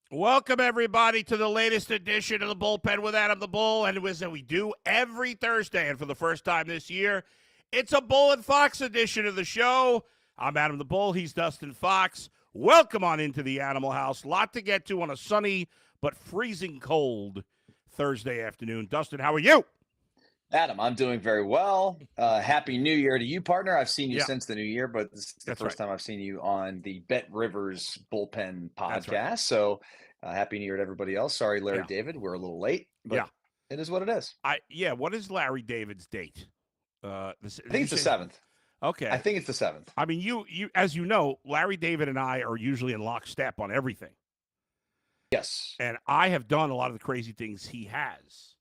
Welcome, everybody, to the latest edition of the Bullpen with Adam the Bull. And as we do every Thursday, and for the first time this year, it's a Bull and Fox edition of the show. I'm Adam the Bull. He's Dustin Fox. Welcome on into the Animal House. Lot to get to on a sunny but freezing cold Thursday afternoon. Dustin, how are you? Adam, I'm doing very well. Happy New Year to you, partner. I've seen you Yeah, since the new year, but this is the that's first right. time I've seen you on the Bet Rivers Bullpen That's right. podcast. So happy New Year to everybody else. Sorry, Larry Yeah, David, we're a little late, but yeah. it is what it is. What is Larry David's date? I Did think you it's the say? 7th. I Okay. think it's the 7th. I mean, as you know, Larry David and I are usually in lockstep on everything. Yes. And I have done a lot of the crazy things he has.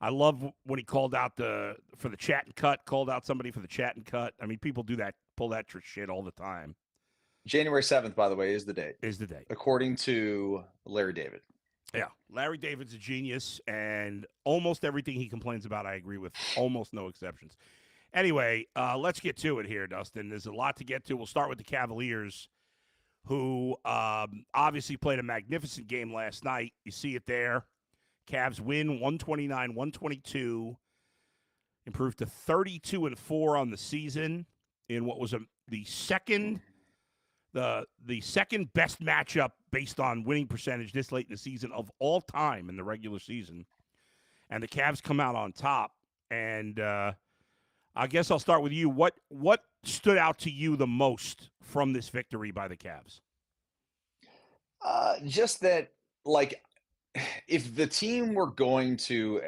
I love when he called out for the chat and cut, called out somebody for the chat and cut. I mean, people do that, pull that shit all the time. January 7th, by the way, is the date, Is the day. according to Larry David. Yeah. Larry David's a genius, and almost everything he complains about, I agree with, almost no exceptions. Anyway, let's get to it here, Dustin. There's a lot to get to. We'll start with the Cavaliers, who obviously played a magnificent game last night. You see it there. Cavs win 129-122, improved to 32-4 on the season in what was the second best matchup based on winning percentage this late in the season of all time in the regular season. And the Cavs come out on top. And I guess I'll start with you. What stood out to you the most from this victory by the Cavs? Just that, like, if the team were going to,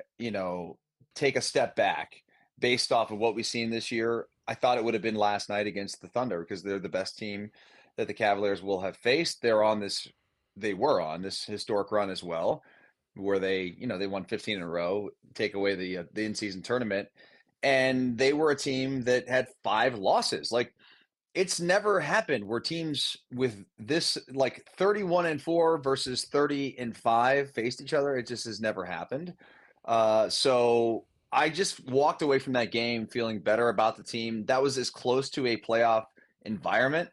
take a step back based off of what we've seen this year, I thought it would have been last night against the Thunder because they're the best team that the Cavaliers will have faced. They were on this historic run as well, where they won 15 in a row, take away the in-season tournament, and they were a team that had 5 losses. Like, it's never happened where teams with this, like, 31-4 versus 30-5 faced each other. It just has never happened. So I just walked away from that game feeling better about the team. That was as close to a playoff environment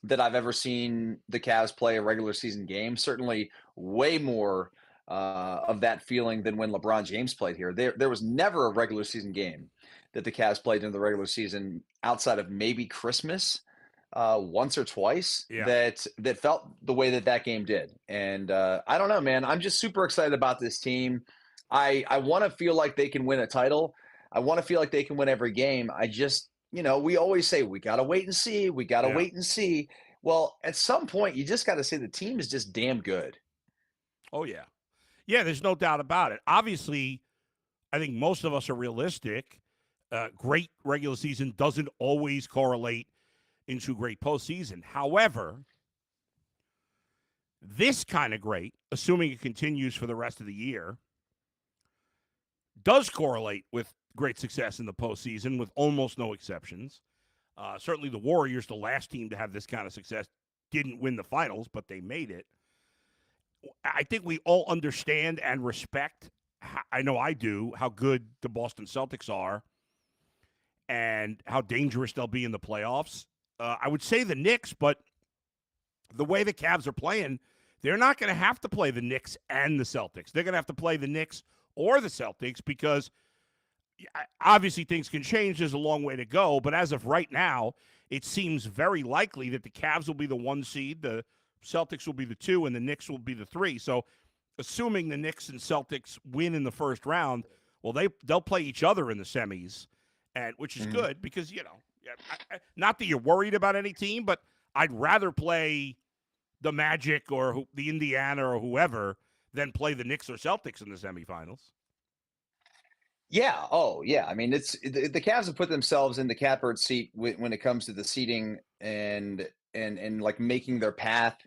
that I've ever seen the Cavs play a regular season game. Certainly way more of that feeling than when LeBron James played here. There was never a regular season game that the Cavs played in the regular season outside of maybe Christmas once or twice Yeah. that felt the way that game did. And I don't know, man. I'm just super excited about this team. I want to feel like they can win a title. I want to feel like they can win every game. I just, we always say we got to wait and see. We got to Yeah. wait and see. Well, at some point, you just got to say the team is just damn good. Oh, yeah. Yeah, there's no doubt about it. Obviously, I think most of us are realistic. Great regular season doesn't always correlate into great postseason. However, this kind of great, assuming it continues for the rest of the year, does correlate with great success in the postseason with almost no exceptions. Certainly the Warriors, the last team to have this kind of success, didn't win the finals, but they made it. I think we all understand and respect, I know I do, how good the Boston Celtics are and how dangerous they'll be in the playoffs. I would say the Knicks, but the way the Cavs are playing, they're not going to have to play the Knicks and the Celtics. They're going to have to play the Knicks or the Celtics because obviously things can change. There's a long way to go. But as of right now, it seems very likely that the Cavs will be the 1 seed, the Celtics will be the 2, and the Knicks will be the 3. So assuming the Knicks and Celtics win in the first round, well, they'll play each other in the semis, and which is good because, not that you're worried about any team, but I'd rather play the Magic or the Indiana or whoever than play the Knicks or Celtics in the semifinals. Yeah. Oh, yeah. I mean, the Cavs have put themselves in the catbird seat when it comes to the seeding and like making their path.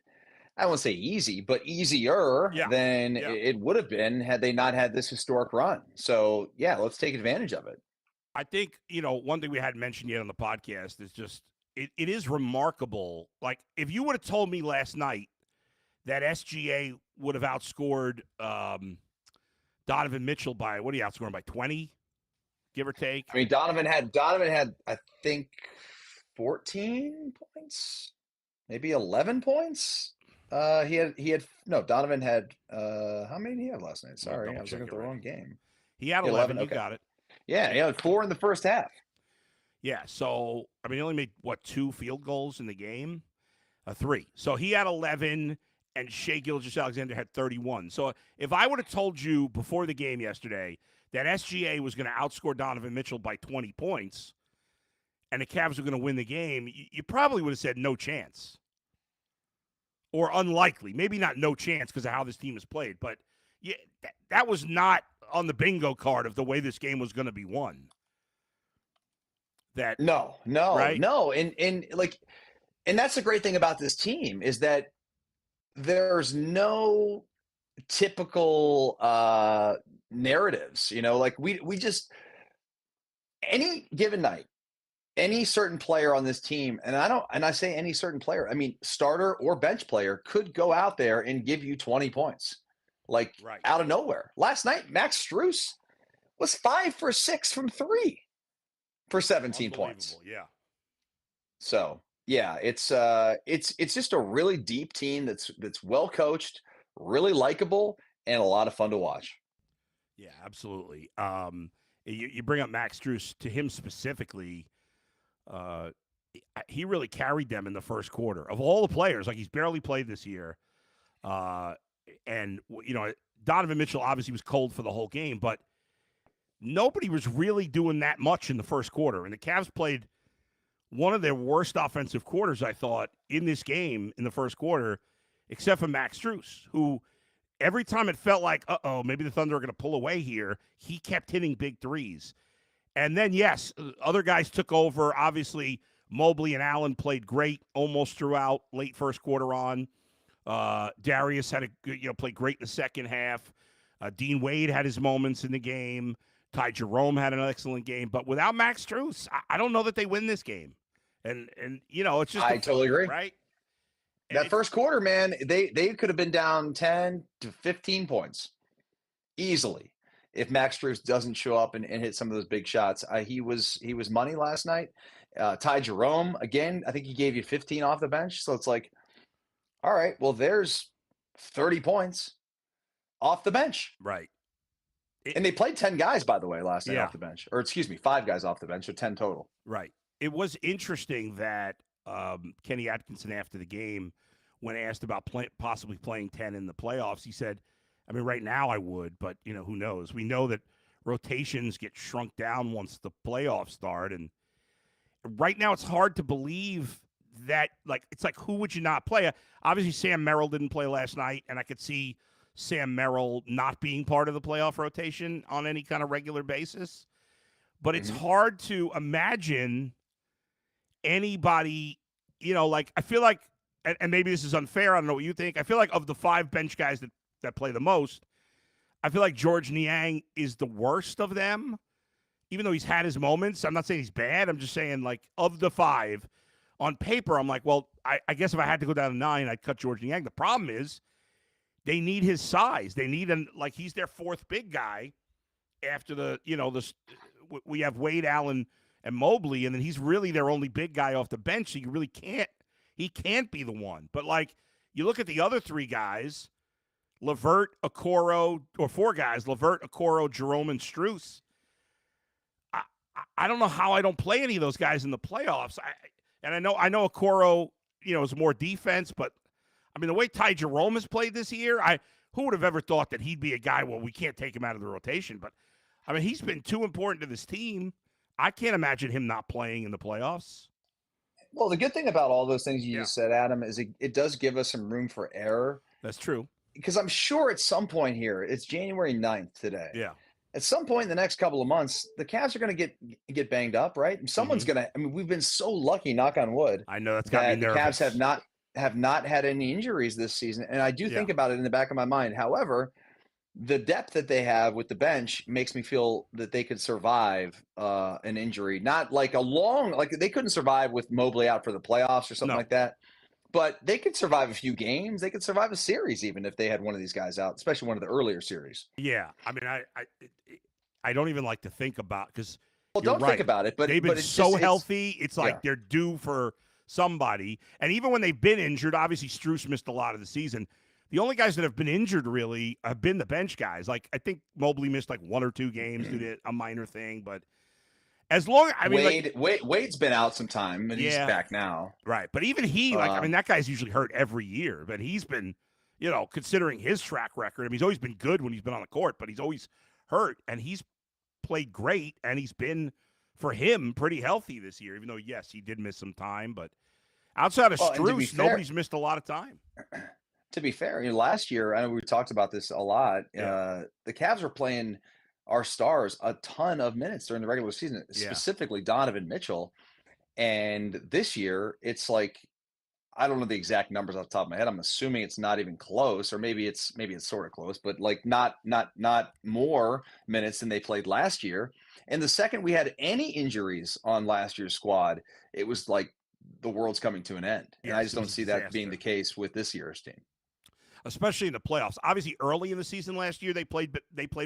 I won't say easy, but easier than it would have been had they not had this historic run. So yeah, let's take advantage of it. I think, one thing we hadn't mentioned yet on the podcast is just it is remarkable. Like, if you would have told me last night that SGA would have outscored Donovan Mitchell by, what do you outscore him by, 20, give or take? I mean, Donovan had I think 14 points, maybe 11 points. Donovan had how many did he have last night? I'm gonna Sorry, double I was check looking at it the right wrong now. game. He had He had 11. 11. You Okay. got it. Yeah, he had 4 in the first half. Yeah. So I mean, he only made 2 field goals in the game, 3. So he had 11, and Shea Gilgeous-Alexander had 31. So if I would have told you before the game yesterday that SGA was going to outscore Donovan Mitchell by 20 points, and the Cavs were going to win the game, you probably would have said no chance. Or unlikely. Maybe not no chance because of how this team has played, but yeah, that was not on the bingo card of the way this game was going to be won. That No, right? and that's the great thing about this team is that there's no typical narratives, like we just any given night, any certain player on this team, and I say any certain player, I mean starter or bench player could go out there and give you 20 points, like Right. out of nowhere. Last night, Max Strus was 5 for 6 from 3 for 17 points. Yeah. So yeah, it's just a really deep team that's well coached, really likable, and a lot of fun to watch. Yeah, absolutely. You bring up Max Strus, to him specifically. Uh, he really carried them in the first quarter. Of all the players, like he's barely played this year. And Donovan Mitchell obviously was cold for the whole game, but nobody was really doing that much in the first quarter. And the Cavs played one of their worst offensive quarters, I thought, in this game in the first quarter, except for Max Strus, who every time it felt like, maybe the Thunder are going to pull away here, he kept hitting big threes. And then, yes, other guys took over. Obviously, Mobley and Allen played great almost throughout late first quarter on. Darius had played great in the second half. Dean Wade had his moments in the game. Ty Jerome had an excellent game. But without Max Strus, I don't know that they win this game. And it's just I totally agree. right? That first quarter, man, they could have been down 10 to 15 points easily if Max Strus doesn't show up and hit some of those big shots. He was money last night. Ty Jerome, again, I think he gave you 15 off the bench. So it's like, all right, well, there's 30 points off the bench. Right. And they played 10 guys, by the way, last night Yeah. off the bench. Or excuse me, 5 guys off the bench, so 10 total. Right. It was interesting that Kenny Atkinson, after the game, when asked about possibly playing 10 in the playoffs, he said, I mean, right now I would, but, who knows? We know that rotations get shrunk down once the playoffs start. And right now it's hard to believe that, it's like, who would you not play? Obviously, Sam Merrill didn't play last night, and I could see Sam Merrill not being part of the playoff rotation on any kind of regular basis. But it's hard to imagine anybody, I feel like, and maybe this is unfair, I don't know what you think. I feel like of the 5 bench guys that play the most, I feel like George Niang is the worst of them, even though he's had his moments. I'm not saying he's bad. I'm just saying, of the 5, on paper, I'm like, well, I guess if I had to go down to 9, I'd cut George Niang. The problem is they need his size. They need he's their 4th big guy after we have Wade, Allen, and Mobley, and then he's really their only big guy off the bench. So he can't be the one. But you look at the other 3 guys, LeVert, Okoro, or 4 guys, LeVert, Okoro, Jerome, and Strus. I don't know how I don't play any of those guys in the playoffs. I know Okoro, is more defense, but I mean the way Ty Jerome has played this year, who would have ever thought that he'd be a guy? Well, we can't take him out of the rotation, but I mean he's been too important to this team. I can't imagine him not playing in the playoffs. Well, the good thing about all those things you just said, Adam, is it does give us some room for error. That's true. Because I'm sure at some point here, it's January 9th today. Yeah. At some point in the next couple of months, the Cavs are going to get banged up, right? And someone's going to. I mean, we've been so lucky, knock on wood. I know that's got me nervous. The Cavs have not had any injuries this season, and I do think about it in the back of my mind. However, the depth that they have with the bench makes me feel that they could survive an injury. Not like they couldn't survive with Mobley out for the playoffs or something like that. But they could survive a few games. They could survive a series even if they had one of these guys out, especially one of the earlier series. Yeah, I mean, I don't even like to think about because. Well, don't think about it. But they've been so healthy. It's like they're due for somebody. And even when they've been injured, obviously Strus missed a lot of the season. The only guys that have been injured really have been the bench guys. Like I think Mobley missed like 1 or 2 games, did a minor thing, but as long I mean, Wade's been out some time, but he's yeah, back now. right. But even he, like, I mean, that guy's usually hurt every year, but he's been, considering his track record, I mean, he's always been good when he's been on the court, but he's always hurt, and he's played great, and he's been, for him, pretty healthy this year, even though, yes, he did miss some time, but outside of Strus, nobody's missed a lot of time. To be fair, last year, I know we talked about this a lot. Yeah. The Cavs were playing our stars a ton of minutes during the regular season, specifically Donovan Mitchell. And this year, it's like, I don't know the exact numbers off the top of my head. I'm assuming it's not even close, or maybe it's sort of close, but like not more minutes than they played last year. And the second we had any injuries on last year's squad, it was like the world's coming to an end. And I just don't see that being the case with this year's team, especially in the playoffs. Obviously, early in the season last year, they played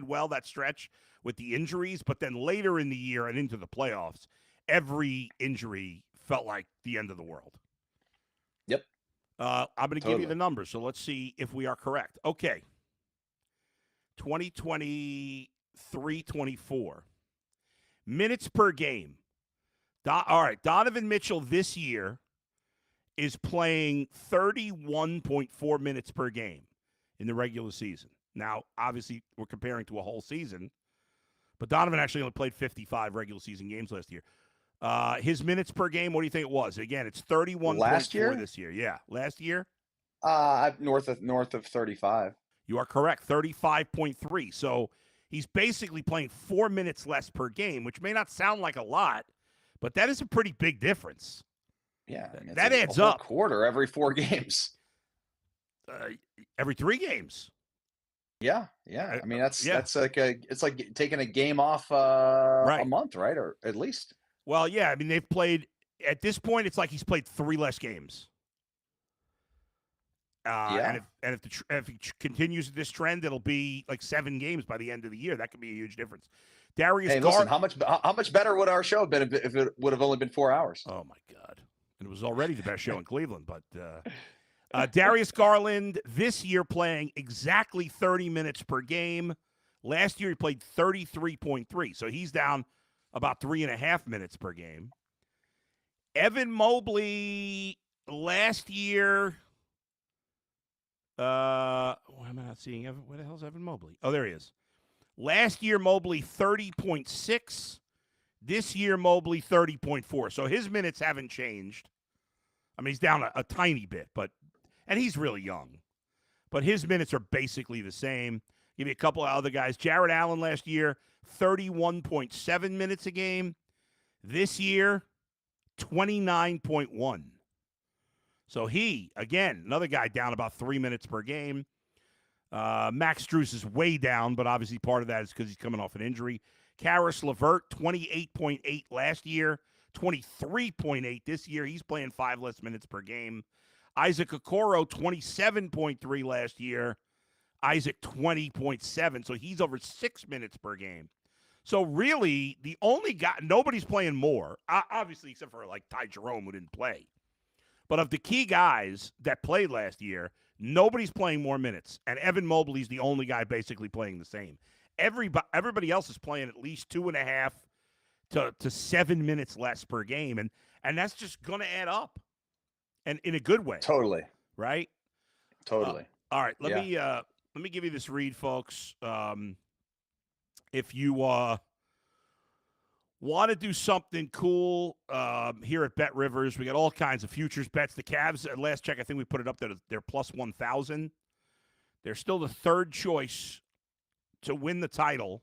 well that stretch with the injuries, but then later in the year and into the playoffs, every injury felt like the end of the world. Yep. I'm going to give you the numbers, so let's see if we are correct. Okay. 2023-24. Minutes per game. All right, Donovan Mitchell this year is playing 31.4 minutes per game in the regular season. Now, obviously, we're comparing to a whole season, but Donovan actually only played 55 regular season games last year. His minutes per game, what do you think it was? Again, it's 31.4 this year. Yeah, last year? North of 35. You are correct, 35.3. So he's basically playing 4 minutes less per game, which may not sound like a lot, but that is a pretty big difference. Yeah, I mean, that adds up. Quarter every 4 games. Every 3 games. Yeah. I mean, that's like it's like taking a game off a month, right? Or at least. Well, yeah. I mean, they've played at this point. It's like he's played 3 less games. And if he continues this trend, it'll be like 7 games by the end of the year. That could be a huge difference. Darius listen, how much better would our show have been if it would have only been 4 hours? Oh my God. And it was already the best show in Cleveland, but Darius Garland this year playing exactly 30 minutes per game. Last year he played 33.3, so he's down about 3.5 minutes per game. Evan Mobley last year, why am I not seeing Evan? Where the hell is Evan Mobley? Oh, there he is. Last year Mobley 30.6. This year, Mobley 30.4. So his minutes haven't changed. I mean, he's down a tiny bit, and he's really young. But his minutes are basically the same. Give you a couple of other guys. Jared Allen last year, 31.7 minutes a game. This year, 29.1. So he, again, another guy down about 3 minutes per game. Max Strus is way down, but obviously part of that is because he's coming off an injury. Karis LeVert, 28.8 last year, 23.8 this year. He's playing 5 less minutes per game. Isaac Okoro, 27.3 last year. Isaac, 20.7. So he's over 6 minutes per game. So really, the only guy, nobody's playing more, obviously, except for like Ty Jerome, who didn't play. But of the key guys that played last year, nobody's playing more minutes. And Evan Mobley's the only guy basically playing the same. Everybody else is playing at least 2.5 to 7 minutes less per game, and that's just going to add up, and in a good way. Totally. Right. Totally. All right. Let me give you this read, folks. If you want to do something cool here at Bet Rivers, we got all kinds of futures bets. The Cavs, at last check, I think we put it up there. They're plus 1,000. They're still the third choice to win the title.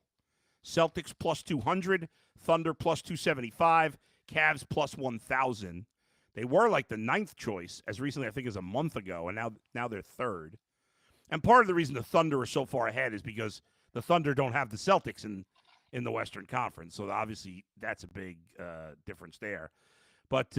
Celtics plus 200, Thunder plus 275, Cavs plus 1,000. They were like the 9th choice as recently, I think, as a month ago, and now they're third. And part of the reason the Thunder are so far ahead is because the Thunder don't have the Celtics in the Western Conference, so obviously that's a big difference there. But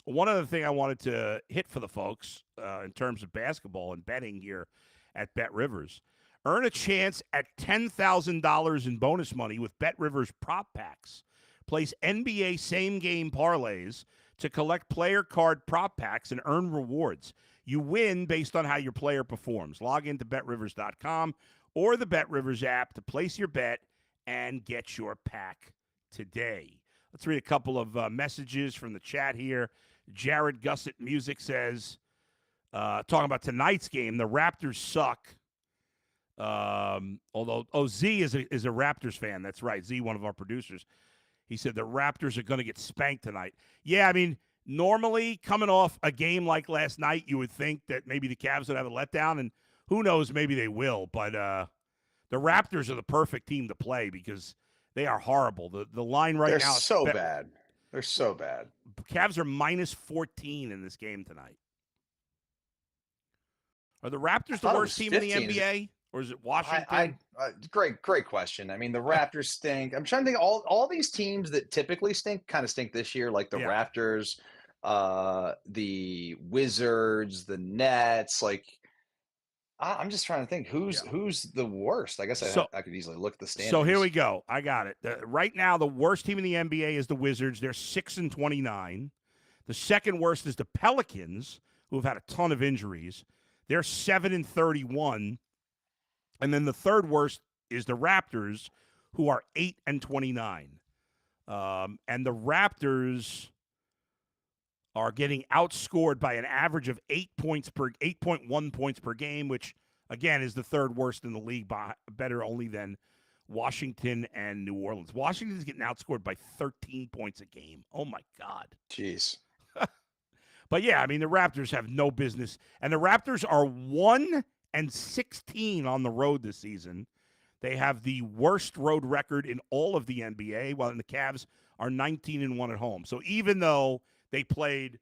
one other thing I wanted to hit for the folks in terms of basketball and betting here at Bet Rivers. Earn a chance at $10,000 in bonus money with Bet Rivers prop packs. Place NBA same-game parlays to collect player card prop packs and earn rewards. You win based on how your player performs. Log into betrivers.com or the BetRivers app to place your bet and get your pack today. Let's read a couple of messages from the chat here. Jared Gussett Music says, talking about tonight's game, the Raptors suck. Z is a Raptors fan. That's right. Z, one of our producers. He said the Raptors are going to get spanked tonight. Yeah, I mean, normally coming off a game like last night, you would think that maybe the Cavs would have a letdown, and who knows, maybe they will. But the Raptors are the perfect team to play because they are horrible. The line right They're now so bad. They're so bad. Cavs are minus 14 in this game tonight. Are the Raptors the worst team in the NBA? Or is it Washington? Great question. I mean, the Raptors stink. I'm trying to think. All these teams that typically stink kind of stink this year, like the Raptors, the Wizards, the Nets. Like, I'm just trying to think who's the worst. I guess I could easily look at the standings. So here we go. I got it. Right now, the worst team in the NBA is the Wizards. They're 6-29. The second worst is the Pelicans, who have had a ton of injuries. They're 7-31. And then the third worst is the Raptors, who are 8-29. And the Raptors are getting outscored by an average of 8.1 points per game, which again is the third worst in the league, better only than Washington and New Orleans. Washington's getting outscored by 13 points a game. Oh my God. Jeez. But yeah, I mean, the Raptors have no business. And the Raptors are 1-16 on the road this season. They have the worst road record in all of the NBA, while the Cavs are 19-1 at home. So even though they played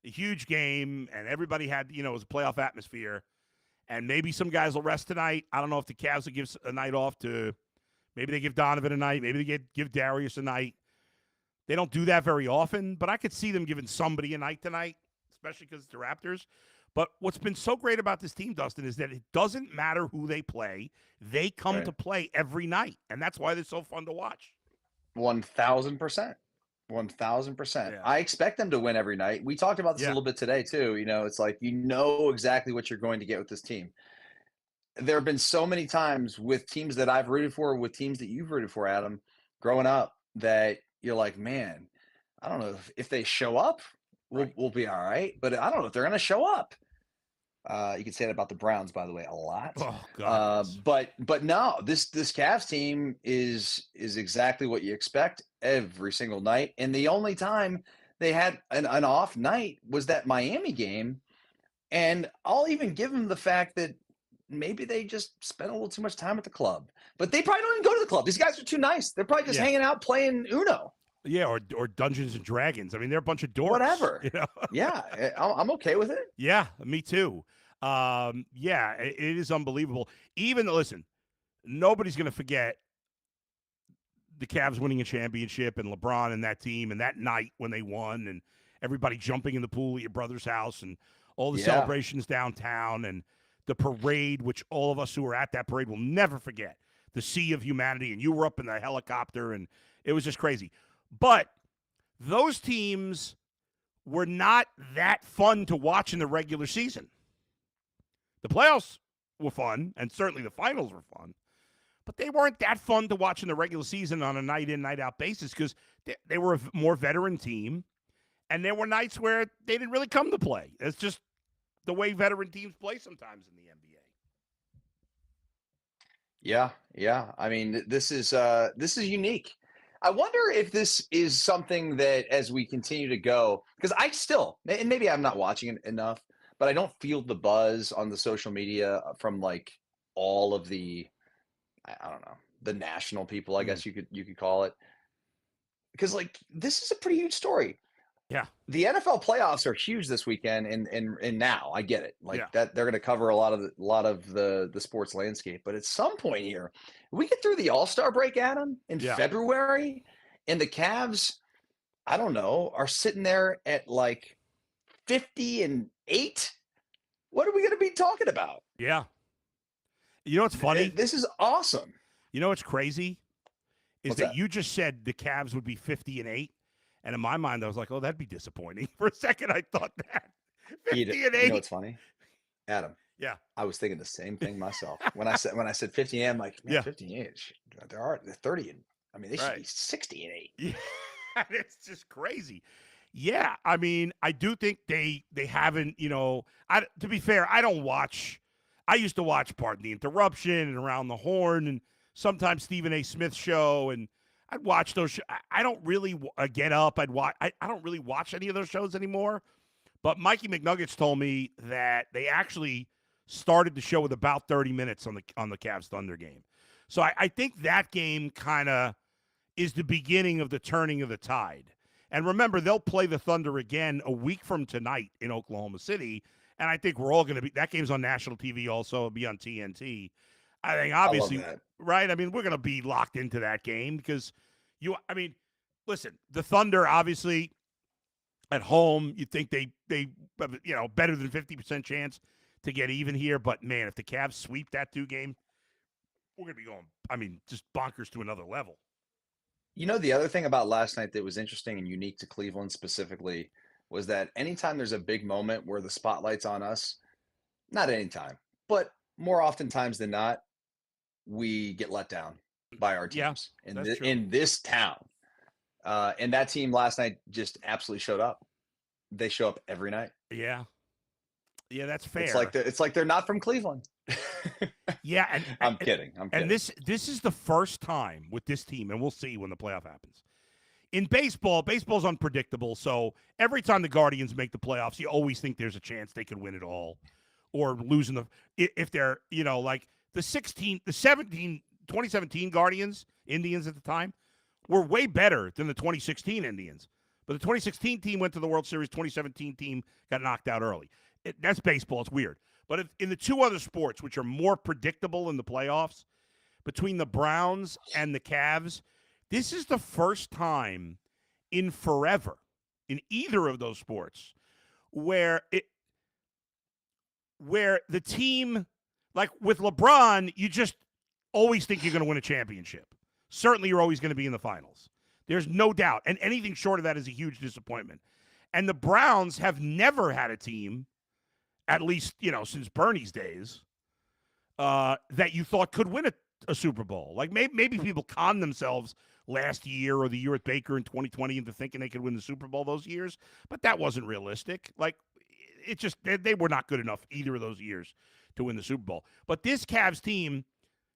a huge game and everybody had, it was a playoff atmosphere, and maybe some guys will rest tonight. I don't know if the Cavs will give a night off to, maybe they give Donovan a night, maybe they give Darius a night. They don't do that very often, but I could see them giving somebody a night tonight, especially because it's the Raptors. But what's been so great about this team, Dustin, is that it doesn't matter who they play. They come to play every night, and that's why they're so fun to watch. 1,000%. 1,000%. Yeah. I expect them to win every night. We talked about this a little bit today, too. It's like exactly what you're going to get with this team. There have been so many times with teams that I've rooted for, with teams that you've rooted for, Adam, growing up, that you're like, man, I don't know if they show up, we'll be all right. But I don't know if they're going to show up. You can say that about the Browns, by the way, a lot. Oh God! But no, this Cavs team is exactly what you expect every single night. And the only time they had an off night was that Miami game. And I'll even give them the fact that maybe they just spent a little too much time at the club. But they probably don't even go to the club. These guys are too nice. They're probably just hanging out playing Uno. Yeah, or Dungeons and Dragons. I mean, they're a bunch of dorks. Whatever. Yeah, I'm okay with it. Yeah, me too. Yeah, it is unbelievable. Listen, nobody's going to forget the Cavs winning a championship and LeBron and that team and that night when they won and everybody jumping in the pool at your brother's house and all the celebrations downtown and the parade, which all of us who were at that parade will never forget. The sea of humanity, and you were up in the helicopter, and it was just crazy. But those teams were not that fun to watch in the regular season. The playoffs were fun, and certainly the finals were fun, but they weren't that fun to watch in the regular season on a night-in, night-out basis because they were a more veteran team, and there were nights where they didn't really come to play. It's just the way veteran teams play sometimes in the NBA. Yeah. I mean, this is unique. I wonder if this is something that, as we continue to go, because I still, and maybe I'm not watching it enough, but I don't feel the buzz on the social media from like all of the, I don't know, the national people, I guess you could call it. Because like this is a pretty huge story. Yeah. The NFL playoffs are huge this weekend, and now I get it. Like that, they're going to cover a lot of the sports landscape. But at some point here, we get through the All-Star break, Adam, in February, and the Cavs, I don't know, are sitting there at like 50-8. What are we going to be talking about? Yeah. You know what's funny? This is awesome. You know what's crazy is What's that that? you just said the Cavs would be 50-8, and in my mind I was like, oh, that'd be disappointing. For a second, I thought that fifty and You know eight. what's funny, Adam? Yeah, I was thinking the same thing myself when I said 50. I'm like, man, yeah, 58. They're 30, and I mean they should right. be 60-8. Yeah, it's just crazy. Yeah, I mean, I do think they haven't. To be fair, I don't watch. I used to watch Pardon the Interruption and Around the Horn and sometimes Stephen A. Smith show, and I'd watch those. I don't really Get Up. I'd watch. I don't really watch any of those shows anymore. But Mikey McNuggets told me that they actually started the show with about 30 minutes on the Cavs Thunder game. So I think that game kind of is the beginning of the turning of the tide. And remember, they'll play the Thunder again a week from tonight in Oklahoma City. And I think we're all going to be, that game's on national TV also, it'll be on TNT. I think I love obviously, that. right? I mean, we're going to be locked into that game because listen, the Thunder obviously at home, you think they better than 50% chance to get even here. But man, if the Cavs sweep that 2 game, we're going to be going, just bonkers to another level. You know, the other thing about last night that was interesting and unique to Cleveland specifically was that anytime there's a big moment where the spotlight's on us, not anytime, but more oftentimes than not, we get let down by our Yeah, teams that's true. in this town. And that team last night just absolutely showed up. They show up every night. Yeah. Yeah, that's fair. It's like they're not from Cleveland. Yeah, and I'm kidding. And this is the first time with this team, and we'll see when the playoff happens. In baseball's unpredictable. So every time the Guardians make the playoffs, you always think there's a chance they could win it all, or losing if they're like the 2017 Guardians Indians at the time were way better than the 2016 Indians. But the 2016 team went to the World Series. 2017 team got knocked out early. That's baseball. It's weird. But in the 2 other sports, which are more predictable in the playoffs, between the Browns and the Cavs, this is the first time in forever in either of those sports where the team, like with LeBron, you just always think you're going to win a championship. Certainly, you're always going to be in the finals. There's no doubt. And anything short of that is a huge disappointment. And the Browns have never had a team, at least, since Bernie's days, that you thought could win a Super Bowl. Like maybe people conned themselves last year or the year with Baker in 2020 into thinking they could win the Super Bowl those years, but that wasn't realistic. Like it just they were not good enough either of those years to win the Super Bowl. But this Cavs team,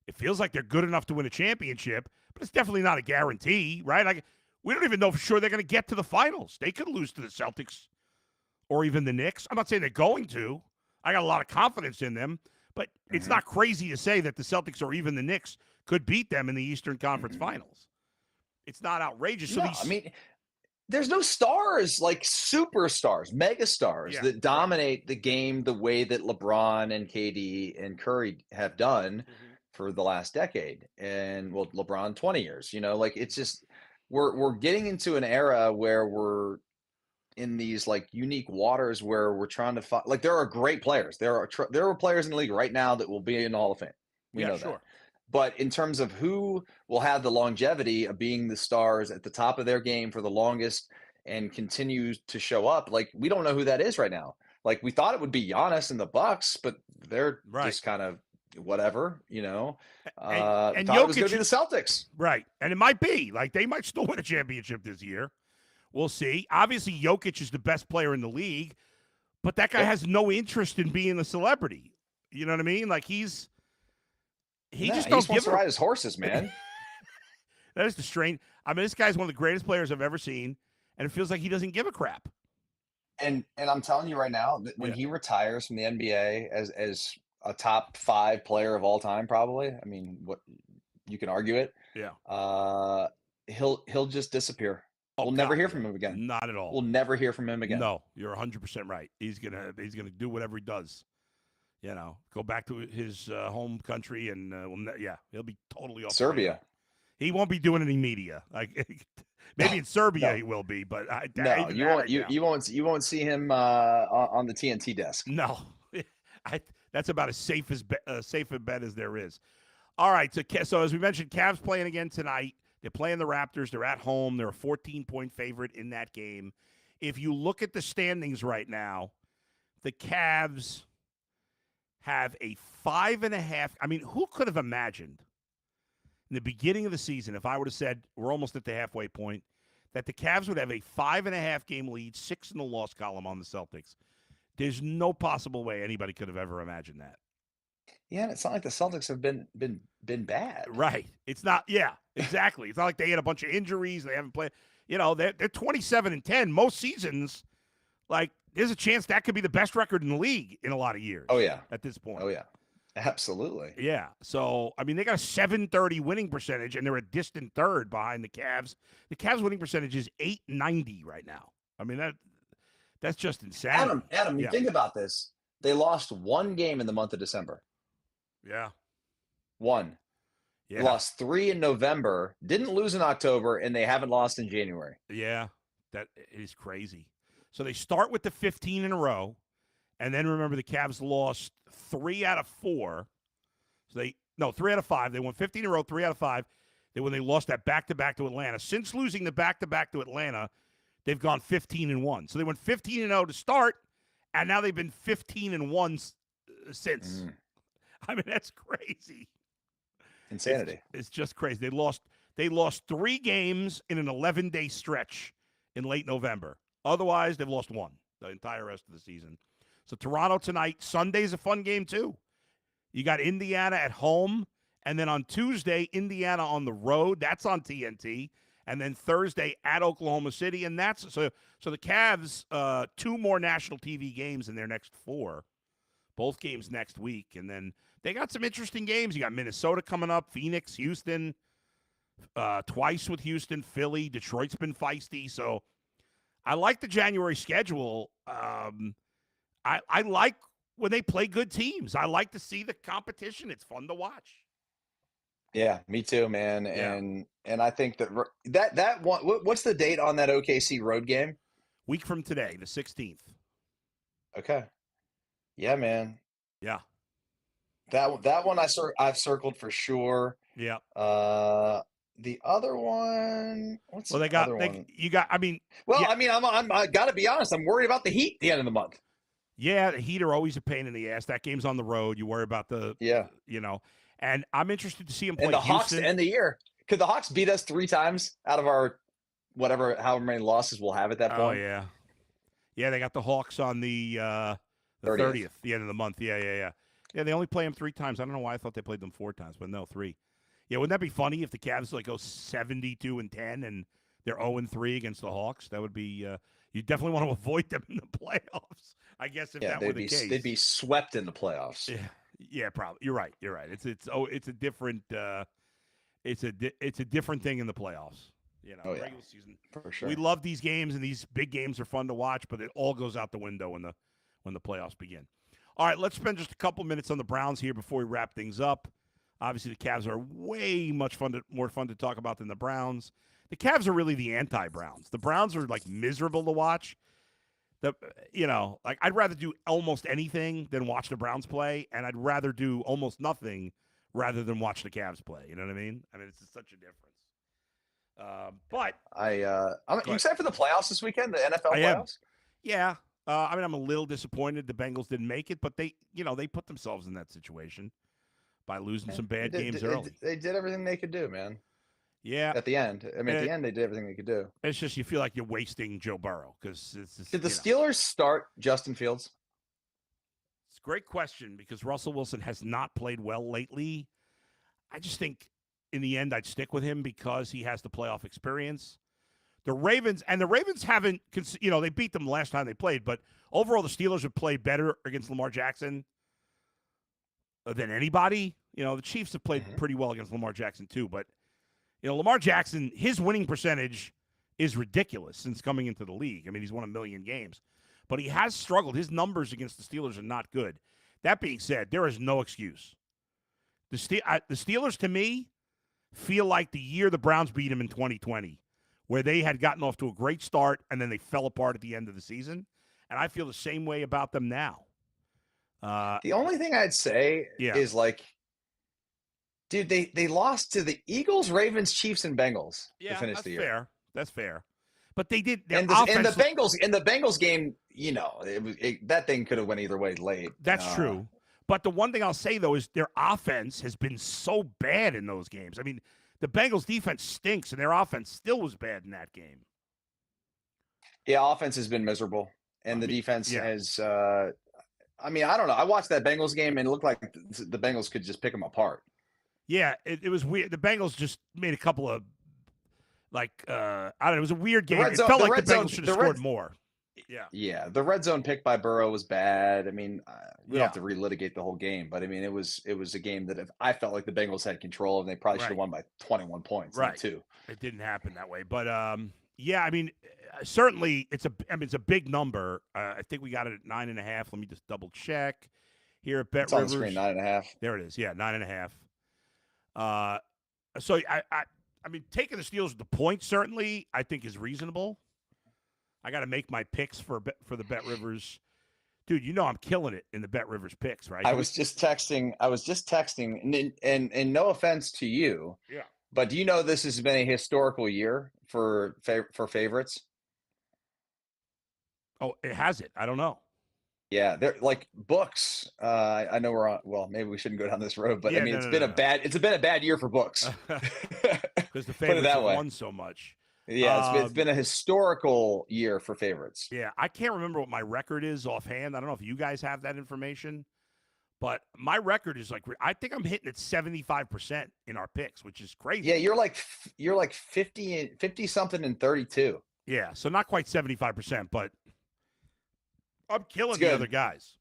it feels like they're good enough to win a championship, but it's definitely not a guarantee, right? Like we don't even know for sure they're going to get to the finals. They could lose to the Celtics or even the Knicks. I'm not saying they're going to. I got a lot of confidence in them, but it's not crazy to say that the Celtics or even the Knicks could beat them in the Eastern Conference Finals. It's not outrageous. No, there's no stars like superstars, megastars that dominate the game the way that LeBron and KD and Curry have done for the last decade. And well, LeBron 20 years, it's just we're getting into an era where we're in these like unique waters where we're trying to find, like, there are great players. There are players in the league right now that will be in the Hall of Fame. We know that. But in terms of who will have the longevity of being the stars at the top of their game for the longest and continue to show up, like, we don't know who that is right now. Like, we thought it would be Giannis and the Bucks, but they're just kind of whatever, And thought Jokic, it was going to be the Celtics. Right. And it might be. Like, they might still win a championship this year. We'll see. Obviously, Jokic is the best player in the league, but that guy has no interest in being a celebrity. You know what I mean? Like, he just wants to ride his horses, man. That is the strange. This guy's one of the greatest players I've ever seen, and it feels like he doesn't give a crap. And I'm telling you right now that when he retires from the NBA as a top 5 player of all time, probably, what you can argue it. Yeah. He'll just disappear. We'll never hear from him again. Not at all. We'll never hear from him again. No, you're 100% right. He's gonna do whatever he does. Go back to his home country, and he'll be totally off. Serbia. He won't be doing any media. Like maybe in Serbia he will be, but you won't see him on the TNT desk. No, that's about as safe a bet as there is. All right, so as we mentioned, Cavs playing again tonight. They're playing the Raptors. They're at home. They're a 14-point favorite in that game. If you look at the standings right now, the Cavs have a 5.5. I mean, who could have imagined in the beginning of the season, if I would have said we're almost at the halfway point, that the Cavs would have a 5.5 game lead, 6 in the loss column on the Celtics? There's no possible way anybody could have ever imagined that. Yeah, and it's not like the Celtics have been bad. Right. It's not. Yeah, exactly. It's not like they had a bunch of injuries. They haven't played. They're 27-10 most seasons. Like, there's a chance that could be the best record in the league in a lot of years. Oh yeah. At this point. Oh yeah. Absolutely. Yeah. So, I mean, they got a 730 winning percentage, and they're a distant third behind the Cavs. The Cavs winning percentage is 890 right now. I mean, that's just insane. Adam, you think about this. They lost one game in the month of December. Yeah. One. Yeah. They lost 3 in November, didn't lose in October, and they haven't lost in January. Yeah. That is crazy. So they start with the 15 in a row, and then remember the Cavs lost 3 out of 4. So 3 out of 5. They won 15 in a row, 3 out of 5. When they lost that back-to-back to Atlanta. Since losing the back-to-back to Atlanta, they've gone 15-1. So they went 15-0 to start, and now they've been 15-1 since. I mean, that's crazy. Insanity. It's just crazy. They lost 3 games in an 11-day stretch in late November. Otherwise, they've lost 1 the entire rest of the season. So Toronto tonight. Sunday's a fun game too. You got Indiana at home, and then on Tuesday, Indiana on the road. That's on TNT. And then Thursday at Oklahoma City, and that's so the Cavs 2 more national TV games in their next 4. Both games next week, and then they got some interesting games. You got Minnesota coming up, Phoenix, Houston, twice with Houston, Philly, Detroit's been feisty. So I like the January schedule. I like when they play good teams. I like to see the competition. It's fun to watch. Yeah, me too, man. Yeah. And I think that one. What's the date on that OKC road game? Week from today, the 16th. Okay. Yeah, man. Yeah. That one I've circled for sure. Yeah. The other one. What's Well, the other one? you got. I mean. Well, yeah. I mean, I got to be honest. I'm worried about the Heat at the end of the month. Yeah, the Heat are always a pain in the ass. That game's on the road. You worry about and I'm interested to see him play And the Houston. Hawks to end the year. Could the Hawks beat us 3 times out of our however many losses we'll have at that point? Oh yeah, yeah. They got the Hawks on the 30th, the end of the month. Yeah. They only play them 3 times. I don't know why I thought they played them 4 times, but no, 3. Yeah, wouldn't that be funny if the Cavs go 72-10 and they're 0-3 against the Hawks? That would be. You definitely want to avoid them in the playoffs. I guess if that were the case, they'd be swept in the playoffs. Yeah, probably. You're right. It's a different. It's a different thing in the playoffs. Regular season. For sure. We love these games, and these big games are fun to watch, but it all goes out the window when the playoffs begin. All right, let's spend just a couple minutes on the Browns here before we wrap things up. Obviously, the Cavs are way more fun to talk about than the Browns. The Cavs are really the anti-Browns. The Browns are miserable to watch. I'd rather do almost anything than watch the Browns play, and I'd rather do almost nothing rather than watch the Cavs play. You know what I mean? I mean, it's just such a difference. But I'm excited for the playoffs this weekend, the NFL playoffs. Yeah. I'm a little disappointed the Bengals didn't make it, but they put themselves in that situation by losing some bad games early. They did everything they could do, man. Yeah. At the end. I mean, at the end, they did everything they could do. It's just you feel like you're wasting Joe Burrow because it's just, Did the Steelers start Justin Fields? It's a great question because Russell Wilson has not played well lately. I just think in the end I'd stick with him because he has the playoff experience. The Ravens haven't, they beat them last time they played, but overall the Steelers have played better against Lamar Jackson than anybody. The Chiefs have played pretty well against Lamar Jackson too, but Lamar Jackson, his winning percentage is ridiculous since coming into the league. I mean, he's won 1 million games, but he has struggled. His numbers against the Steelers are not good. That being said, there is no excuse. The Steelers, to me, feel like the year the Browns beat them in 2020, where they had gotten off to a great start and then they fell apart at the end of the season. And I feel the same way about them now. The only thing I'd say is Dude, they lost to the Eagles, Ravens, Chiefs, and Bengals to finish the year. Fair. That's fair. But they did their And offense. the Bengals game, that thing could have went either way late. That's true. But the one thing I'll say though is their offense has been so bad in those games. I mean, the Bengals defense stinks, and their offense still was bad in that game. Yeah, offense has been miserable, and the defense has. I don't know. I watched that Bengals game, and it looked like the Bengals could just pick them apart. Yeah, it was weird. The Bengals just made a couple of I don't know. It was a weird game. It felt like the Bengals should have scored more. Yeah. The red zone pick by Burrow was bad. I mean, we don't have to relitigate the whole game, but I mean, it was a game that I felt like the Bengals had control, and they probably should have won by 21 points. Right. Too. It didn't happen that way, but I mean, certainly it's a big number. I think we got it at 9.5. Let me just double check here at Bet Rivers. On the screen, 9.5. There it is. Yeah, 9.5. So I mean, taking the Steelers with the point certainly I think is reasonable. I got to make my picks for the Bet Rivers. Dude, I'm killing it in the Bet Rivers picks, right? I was just texting, and no offense to you. Yeah. But do you know this has been a historical year for favorites? Oh, it has it. I don't know. Yeah, they're like books. I know we're on. Well, maybe we shouldn't go down this road, but I mean, it's been a bad year for books. Because the favorites have won so much. Yeah, it's been a historical year for favorites. Yeah, I can't remember what my record is offhand. I don't know if you guys have that information, but my record is I think I'm hitting at 75% in our picks, which is crazy. Yeah, you're like 50 something and 32. Yeah, so not quite 75%, but I'm killing the other guys.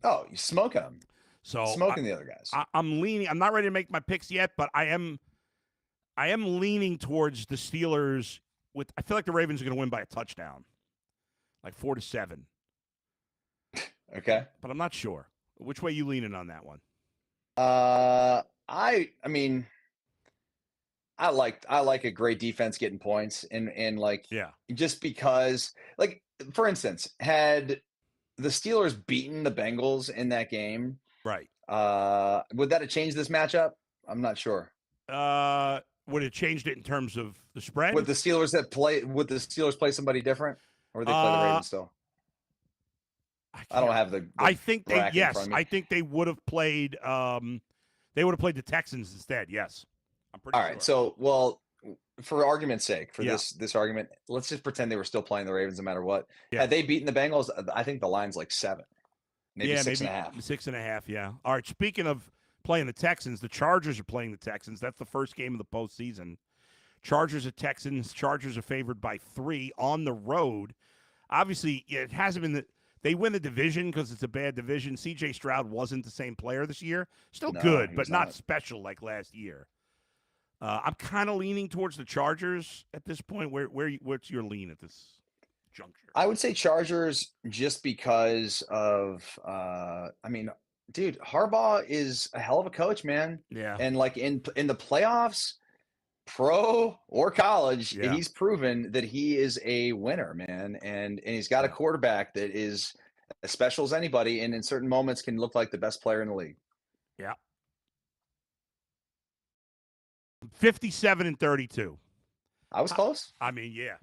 Oh, you're smoking them. So smoking the other guys. I'm leaning. I'm not ready to make my picks yet, but I am leaning towards the Steelers. I feel like the Ravens are going to win by a touchdown, like 4-7. Okay, but I'm not sure. Which way you leaning on that one? I mean, I like a great defense getting points, and just because, like, for instance, had the Steelers beaten the Bengals in that game, right? Would that have changed this matchup? I'm not sure. Would it changed it in terms of the spread? Would the Steelers play somebody different, or would they play the Ravens still? I don't have the I think they I think they would have played. They would have played the Texans instead. Yes, I'm pretty sure. All right. So, well, for argument's sake, for this argument, let's just pretend they were still playing the Ravens no matter what. Yeah. Had they beaten the Bengals, I think the line's like 7, maybe 6.5. 6.5. Yeah. All right. Speaking of playing the Texans, the Chargers are playing the Texans. That's the first game of the postseason. Chargers at Texans. Chargers are favored by 3 on the road. Obviously, it hasn't been they win the division because it's a bad division. C.J. Stroud wasn't the same player this year. Still good, but not special like last year. I'm kind of leaning towards the Chargers at this point. What's your lean at this juncture? I would say Chargers just because of, dude, Harbaugh is a hell of a coach, man. Yeah. And like in the playoffs, pro or college, he's proven that he is a winner, man. And he's got a quarterback that is as special as anybody, and in certain moments can look like the best player in the league. Yeah. 57-32. I was close. I mean, yeah.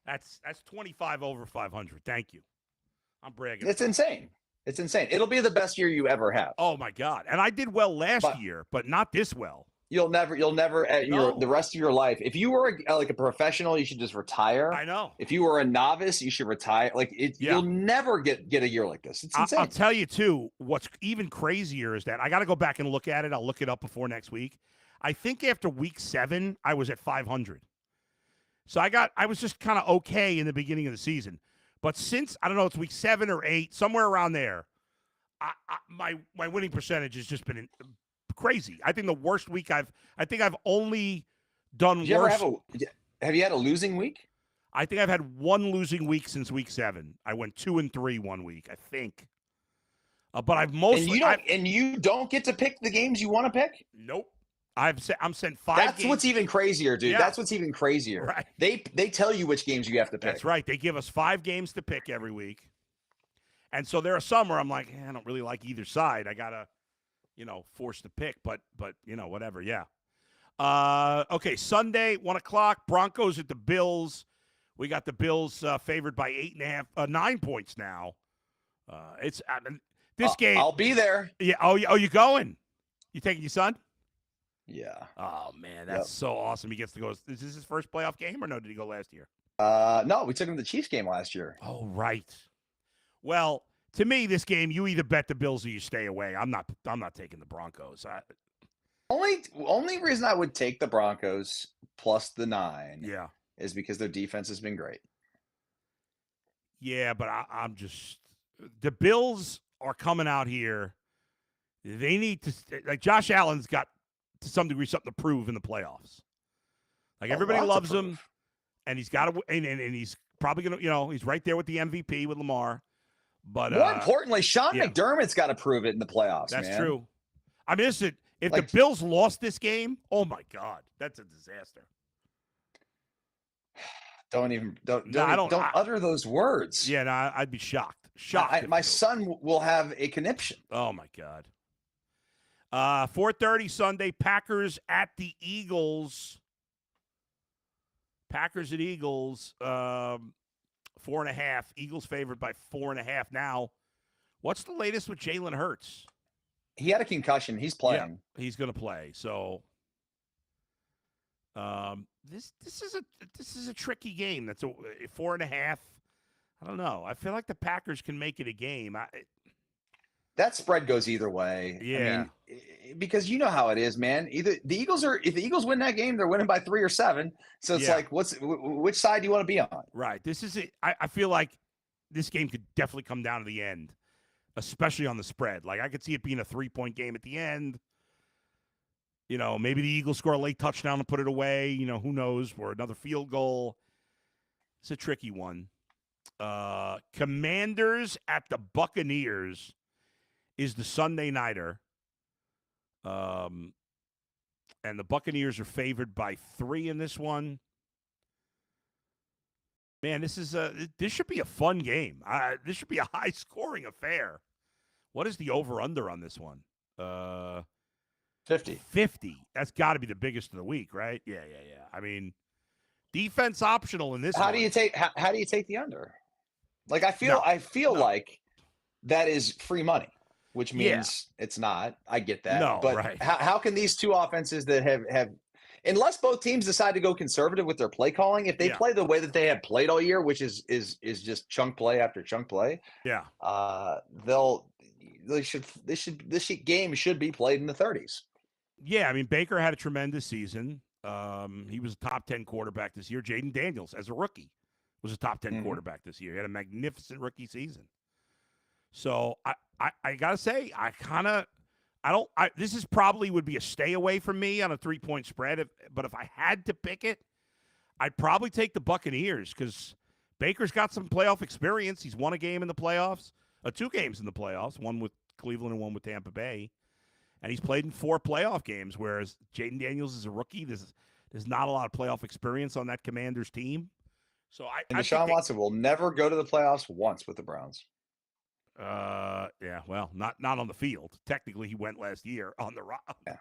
That's 25 over 500. Thank you. I'm bragging. It's insane. It's insane. It'll be the best year you ever have. Oh my God. And I did well last year, but not this well. You'll never the rest of your life. If you were like a professional, you should just retire. I know. If you were a novice, you should retire. You'll never get a year like this. It's insane. I'll tell you too, what's even crazier is that I got to go back and look at it. I'll look it up before next week. I think after week 7, I was at 500. So I was just kind of okay in the beginning of the season. But since, I don't know, it's week 7 or 8, somewhere around there, my winning percentage has just been crazy. I think the worst week I've only done worse. Have you had a losing week? I think I've had one losing week since week 7. I went 2-3 one week, I think. But I've mostly and you don't get to pick the games you want to pick? Nope. I'm sent 5 That's games. What's even crazier, dude. Yeah. That's what's even crazier. Right. They tell you which games you have to pick. That's right. They give us 5 games to pick every week. And so there are some where I'm like, I don't really like either side. I got to forced to pick, but whatever. Yeah. Okay, Sunday, 1:00, Broncos at the Bills. We got the Bills favored by 8.5, 9 points now. This game. I'll be there. Yeah. Oh, you going? You taking your son? Yeah. Oh man, that's so awesome. He gets to go. Is this his first playoff game, or no? Did he go last year? No, we took him to the Chiefs game last year. Oh right. Well, to me, this game, you either bet the Bills or you stay away. I'm not taking the Broncos. Only reason I would take the Broncos plus the 9 Yeah. is because their defense has been great. Yeah, but I'm just the Bills are coming out here. They need to Josh Allen's got to some degree something to prove in the playoffs. Like everybody loves him, and he's got to, and he's probably gonna, he's right there with the MVP with Lamar. But more importantly, Sean McDermott's got to prove it in the playoffs. That's man. true. I mean, listen, if the Bills lost this game, oh my God, that's a disaster. Don't utter those words. Yeah, no, I'd be shocked. My son will have a conniption. Oh my God. 4:30 Sunday, Packers at the Eagles. Packers at Eagles, 4.5. Eagles favored by 4.5. Now, what's the latest with Jalen Hurts? He had a concussion. He's playing. Yeah, he's going to play. So, this is a tricky game. That's a 4.5. I don't know. I feel like the Packers can make it a game. That spread goes either way. Yeah. I mean, because you know how it is, man. Either if the Eagles win that game, they're winning by 3 or 7. So it's like, which side do you want to be on? Right. This is it. I feel like this game could definitely come down to the end, especially on the spread. Like I could see it being a 3-point game at the end. Maybe the Eagles score a late touchdown to put it away. Who knows? Or another field goal. It's a tricky one. Commanders at the Buccaneers is the Sunday nighter. And the Buccaneers are favored by 3 in this one. Man, this should be a fun game. This should be a high-scoring affair. What is the over-under on this one? 50. 50. That's got to be the biggest of the week, right? Yeah. I mean, defense optional in this. How do you take the under? Like I feel like that is free money, which means it's not. I get that. No, but right. how can these two offenses that have unless both teams decide to go conservative with their play calling, if they play the way that they have played all year, which is just chunk play after chunk play, this game should be played in the 30s. Yeah, I mean Baker had a tremendous season. He was a top 10 quarterback this year. Jaden Daniels, as a rookie, was a top 10 quarterback this year. He had a magnificent rookie season. So I gotta say, this is probably would be a stay away from me on a 3-point spread. But if I had to pick it, I'd probably take the Buccaneers because Baker's got some playoff experience. He's won a game in the playoffs, 2 games in the playoffs, one with Cleveland and one with Tampa Bay. And he's played in 4 playoff games, whereas Jaden Daniels is a rookie. There's not a lot of playoff experience on that Commanders team. So Deshaun Watson will never go to the playoffs once with the Browns. Yeah, well, not on the field. Technically, he went last year on the rock. Yeah.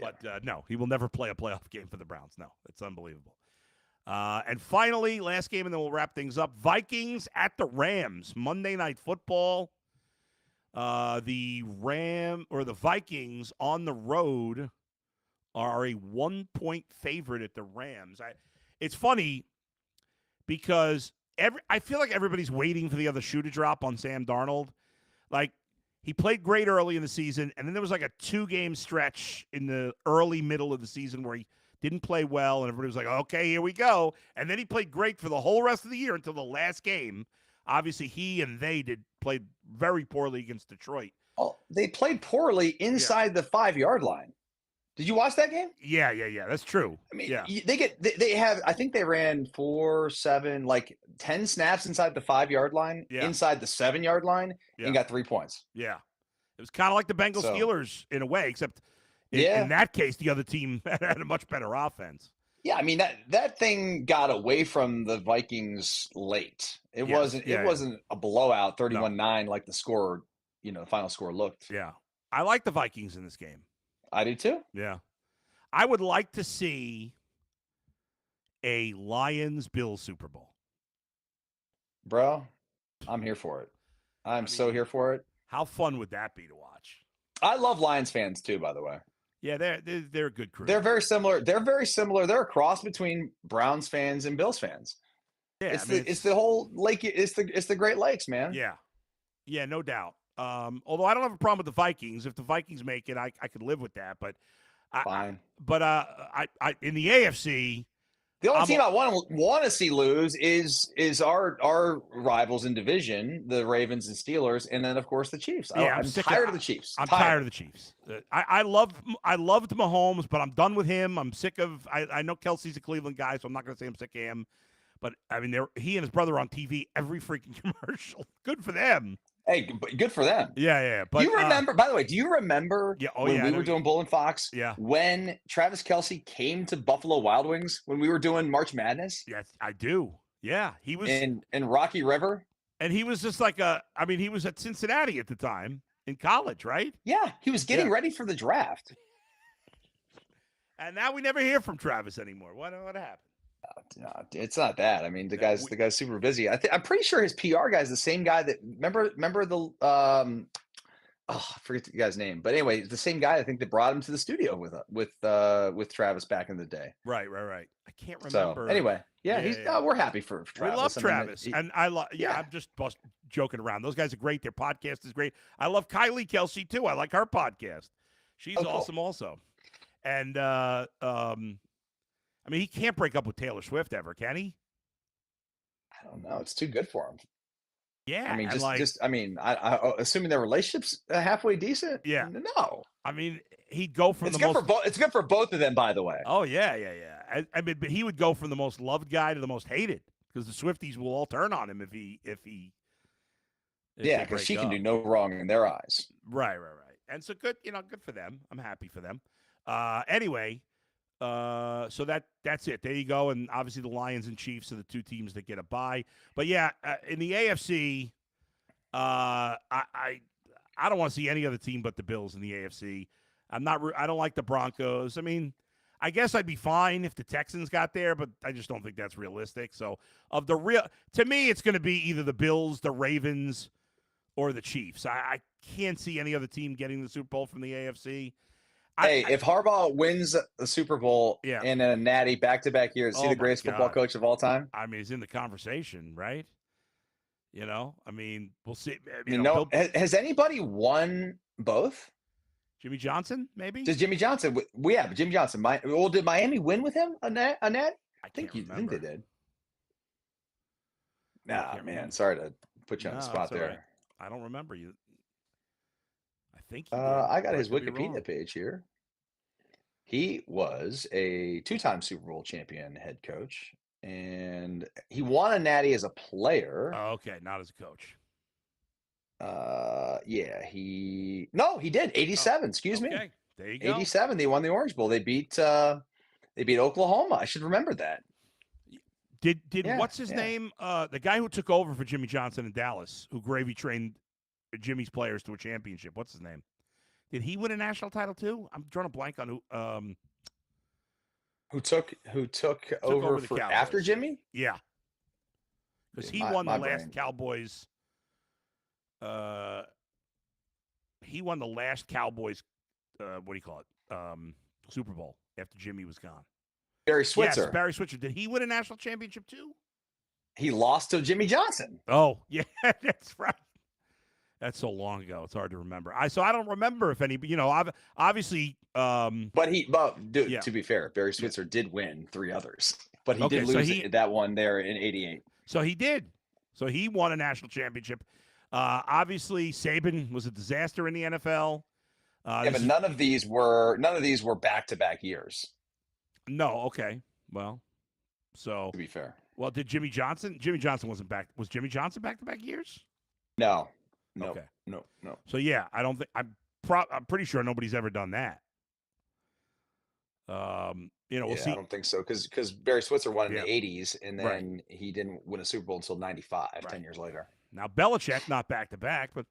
But no, he will never play a playoff game for the Browns. No, it's unbelievable. And finally, last game, and then we'll wrap things up. Vikings at the Rams, Monday Night Football. The Vikings on the road are a 1-point favorite at the Rams. It's funny because I feel like everybody's waiting for the other shoe to drop on Sam Darnold. Like he played great early in the season, and then there was like a 2-game stretch in the early middle of the season where he didn't play well, and everybody was like, "Okay, here we go." And then he played great for the whole rest of the year until the last game. Obviously, he and they played very poorly against Detroit. Oh, they played poorly inside the 5-yard line. Did you watch that game? Yeah. That's true. I mean, they have. I think they ran 4, 7, like 10 snaps inside the 5-yard line, inside the 7-yard line, and got 3 points. Yeah, it was kind of like the Bengals Steelers in a way, except in that case, the other team had a much better offense. Yeah, I mean that thing got away from the Vikings late. It wasn't a blowout 31-9 like the score, the final score looked. Yeah. I like the Vikings in this game. I do too. Yeah. I would like to see a Lions-Bills Super Bowl. Bro, I'm here for it. I'm so here for it. How fun would that be to watch? I love Lions fans too, by the way. Yeah, they're a good crew. They're very similar. They're a cross between Browns fans and Bills fans. Yeah, It's the whole lake. It's the Great Lakes, man. Yeah, no doubt. Although I don't have a problem with the Vikings. If the Vikings make it, I could live with that. But Fine. I in the AFC, the only team I want to see lose is our rivals in division, the Ravens and Steelers, and then of course the Chiefs. Yeah, I'm tired of the Chiefs. I'm tired of the Chiefs. I loved Mahomes, but I'm done with him. I'm sick of. I know Kelsey's a Cleveland guy, so I'm not going to say I'm sick of him. But I mean, he and his brother are on TV every freaking commercial. Good for them. Hey, good for them. Yeah. But you remember? By the way, do you remember when we were doing Bull and Fox? Yeah. When Travis Kelce came to Buffalo Wild Wings when we were doing March Madness. Yes, I do. Yeah, he was in Rocky River, and he was just like he was at Cincinnati at the time in college, right? Yeah, he was getting ready for the draft. And now we never hear from Travis anymore. What happened? No, it's not that. I mean, the guy's super busy. I'm pretty sure his PR guy is the same guy that remember the I forget the guy's name, but anyway, the same guy I think that brought him to the studio with Travis back in the day. Right. I can't remember. So anyway, we're happy for Travis. We love Travis, and I'm just joking around. Those guys are great. Their podcast is great. I love Kylie Kelsey too. I like her podcast. She's awesome also. And I mean, he can't break up with Taylor Swift ever, can he? I don't know. It's too good for him. Yeah, I mean, I assuming their relationship's halfway decent. Yeah, no. I mean, he'd go from it's good for both of them, by the way. Oh yeah. I mean, but he would go from the most loved guy to the most hated because the Swifties will all turn on him if he. Because she can do no wrong in their eyes. Right. And so good for them. I'm happy for them. Anyway. So that's it. There you go. And obviously the Lions and Chiefs are the two teams that get a bye. But yeah, in the AFC, I don't want to see any other team but the Bills in the AFC. I don't like the Broncos. I mean, I guess I'd be fine if the Texans got there, but I just don't think that's realistic. So to me, it's going to be either the Bills, the Ravens, or the Chiefs. I can't see any other team getting the Super Bowl from the AFC. If Harbaugh wins the Super Bowl and a natty back-to-back years, is he the greatest football coach of all time? I mean, he's in the conversation, right? I mean, we'll see. Has anybody won both? Jimmy Johnson, maybe? Does Jimmy Johnson? But Jimmy Johnson. Did Miami win with him a net? I think they did. Nah, man. Sorry to put you on the spot there. Right. I don't remember you. I think I got his Wikipedia page here. He was a 2-time Super Bowl champion head coach, and he won a natty as a player. Oh, okay, not as a coach. He did 87. Excuse me. There you go. 87. They won the Orange Bowl. They beat Oklahoma. I should remember that. Did what's his name? The guy who took over for Jimmy Johnson in Dallas, who gravy trained Jimmy's players to a championship. What's his name? Did he win a national title too? I'm drawing a blank on who took over for after Jimmy? Yeah, because he won the last Cowboys. He won the last Cowboys. What do you call it? Super Bowl after Jimmy was gone. Barry Switzer. Yes, Barry Switzer. Did he win a national championship too? He lost to Jimmy Johnson. Oh yeah, that's right. That's so long ago. It's hard to remember. I don't remember if any. Obviously. To be fair, Barry Switzer did win 3 others, but he did lose that one there in '88. So he did. So he won a national championship. Obviously, Saban was a disaster in the NFL. But none of these were back-to-back years. No. Okay. Well, so to be fair. Well, did Jimmy Johnson? Jimmy Johnson wasn't back. Was Jimmy Johnson back-to-back years? No. Okay. No. So yeah, I don't think I'm pretty sure nobody's ever done that. We'll see. I don't think so because Barry Switzer won in the '80s, and then he didn't win a Super Bowl until '95, 10 years later. Now Belichick, not back to back, but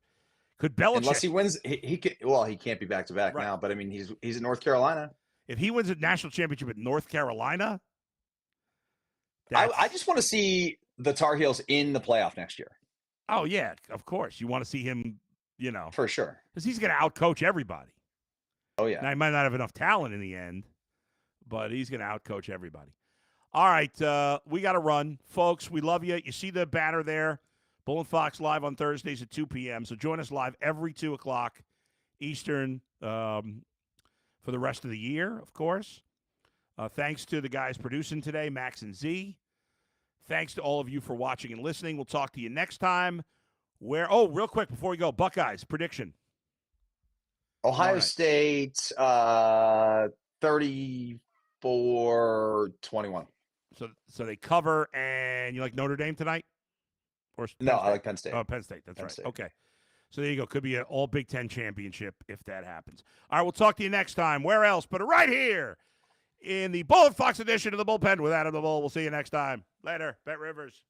Could Belichick, unless he wins, he could. Well, he can't be back to back Right. now. But I mean, he's in North Carolina. if he wins a national championship at North Carolina, I just want to see the Tar Heels in the playoff next year. Oh yeah, of course. You want to see him, For sure, because he's going to outcoach everybody. Oh yeah. Now he might not have enough talent in the end, but he's going to outcoach everybody. All right, we got to run, folks. We love you. You see the banner there. Bull and Fox live on Thursdays at 2 p.m. So join us live every 2 o'clock Eastern for the rest of the year, of course. Thanks to the guys producing today, Max and Z. Thanks to all of you for watching and listening. We'll talk to you next time. Real quick before we go, Buckeyes prediction. Ohio State 34-21. So they cover, and you like Notre Dame tonight? Or No, I like Penn State. Oh, Penn State. That's Penn right. State. Okay. So there you go. Could be an all Big Ten championship if that happens. All right, we'll talk to you next time. Where else but right here in the Bull and Fox edition of the Bullpen with Adam the Bull. We'll see you next time. Later. Bet Rivers.